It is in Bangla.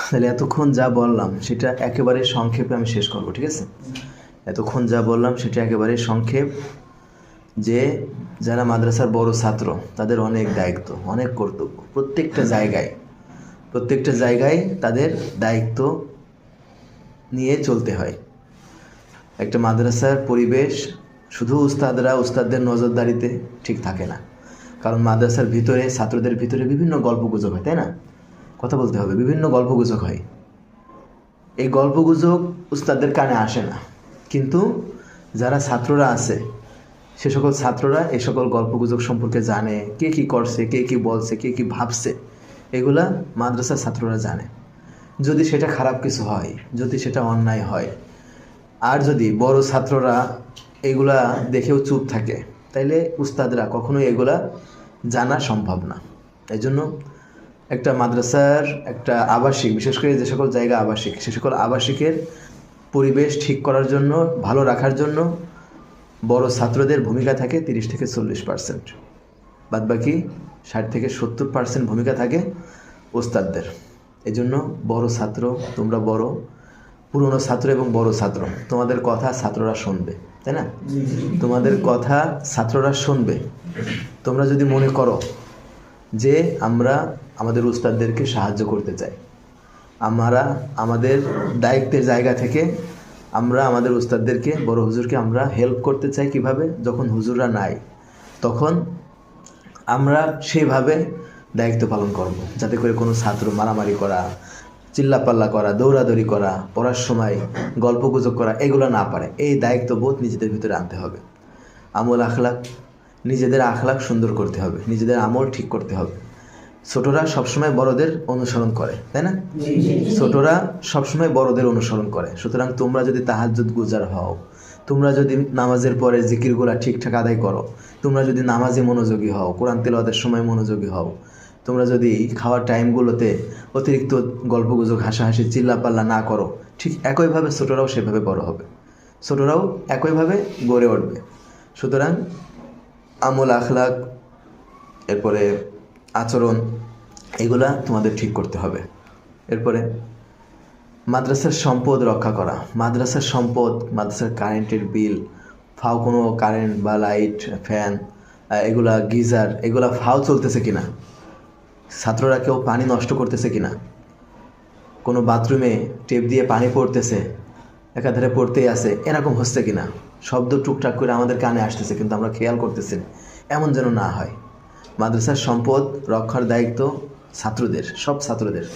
তাহলে এতক্ষণ যা বললাম সেটা একেবারে সংক্ষেপে আমি শেষ করব, ঠিক আছে? এতক্ষণ যা বললাম সেটা একেবারে সংক্ষেপ, যে যারা মাদ্রাসার বড় ছাত্র তাদের অনেক দায়িত্ব, অনেক কর্তব্য, প্রত্যেকটা জায়গায় তাদের দায়িত্ব নিয়ে চলতে হয়। একটা মাদ্রাসার পরিবেশ শুধু উস্তাদদের নজরদারিতে ঠিক থাকে না, কারণ মাদ্রাসার ভিতরে ছাত্রদের ভিতরে বিভিন্ন গল্পগুজব হয়, তাই না? কথা বলতে হবে, বিভিন্ন গল্পগুজব হয়। এই গল্পগুজব উস্তাদদের কানে আসে না, কিন্তু যারা ছাত্ররা আছে সে সকল ছাত্ররা এই সকল গল্পগুজব সম্পর্কে জানে, কে কি করছে, কে কি বলছে, কে কি ভাবছে, এগুলা মাদ্রাসার ছাত্ররা জানে। যদি সেটা খারাপ কিছু হয়, যদি সেটা অন্যায় হয়, আর যদি বড় ছাত্ররা এগুলা দেখেও চুপ থাকে, তাইলে উস্তাদরা কখনোই এগুলা জানা সম্ভব না। এই জন্য একটা মাদ্রাসার একটা আবাসিক, বিশেষ করে যে সকল জায়গা আবাসিক, সে সকল আবাসিকের পরিবেশ ঠিক করার জন্য, ভালো রাখার জন্য বড় ছাত্রদের ভূমিকা থাকে 30 থেকে 40%, বাদবাকি 60 থেকে 70% ভূমিকা থাকে ওস্তাদদের। এই জন্য বড় ছাত্র, তোমরা বড়, পুরনো ছাত্র এবং বড় ছাত্র, তোমাদের কথা ছাত্ররা শুনবে, তাই না? তোমাদের কথা ছাত্ররা শুনবে। তোমরা যদি মনে করো যে আমরা আমাদের উস্তাদদেরকে সাহায্য করতে চাই, আমরা আমাদের দায়িত্বের জায়গা থেকে আমরা আমাদের উস্তাদদেরকে, বড় হুজুরকে আমরা হেল্প করতে চাই, কিভাবে? যখন হুজুররা নাই তখন আমরা সেইভাবে দায়িত্ব পালন করব, যাতে করে কোনো ছাত্র মারামারি করা, চিল্লাপাল্লা করা, দৌড়াদৌড়ি করা, পড়ার সময় গল্পগুজব করা, এগুলো না পারে। এই দায়িত্ববোধ নিজেদের ভিতরে আনতে হবে। আমল আখলাক, নিজেদের আখলাক সুন্দর করতে হবে, নিজেদের আমল ঠিক করতে হবে। ছোটরা সবসময় বড়দের অনুসরণ করে, তাই না? ছোটরা সবসময় বড়দের অনুসরণ করে। সুতরাং তোমরা যদি তাহাজ্জুদ গুজার হও, তোমরা যদি নামাজের পরে জিকিরগুলা ঠিকঠাক আদায় করো, তোমরা যদি নামাজে মনোযোগী হও, কোরআন তেলাওয়াতের সময় মনোযোগী হও, তোমরা যদি খাওয়ার টাইমগুলোতে অতিরিক্ত গল্পগুজব, হাসাহাসি, চিল্লাপাল্লা না করো, ঠিক একইভাবে ছোটরাও সেভাবে বড় হবে, ছোটরাও একইভাবে গড়ে উঠবে। সুতরাং আমল আখলাক, এরপরে আচরণ, এগুলা তোমাদের ঠিক করতে হবে। এরপরে মাদ্রাসার সম্পদ রক্ষা করা। মাদ্রাসার সম্পদ, মাদ্রাসার কারেন্টের বিল, ফাও কোনো কারেন্ট বা লাইট, ফ্যান, এগুলা গিজার, এগুলা ফাও চলতেছে কিনা, ছাত্ররা কেউ পানি নষ্ট করতেছে কিনা, কোনো বাথরুমে টেপ দিয়ে পানি পড়তেছে, একাধারে পড়তেই আছে, এরকম হচ্ছে কিনা, শব্দ টুকটাক করে আমাদের কানে আসতেছে কিন্তু আমরা খেয়াল করতেছি না, এমন যেন না হয়। মাদ্রাসার সম্পদ রক্ষার দায়িত্ব ছাত্রদের, সব ছাত্রদের।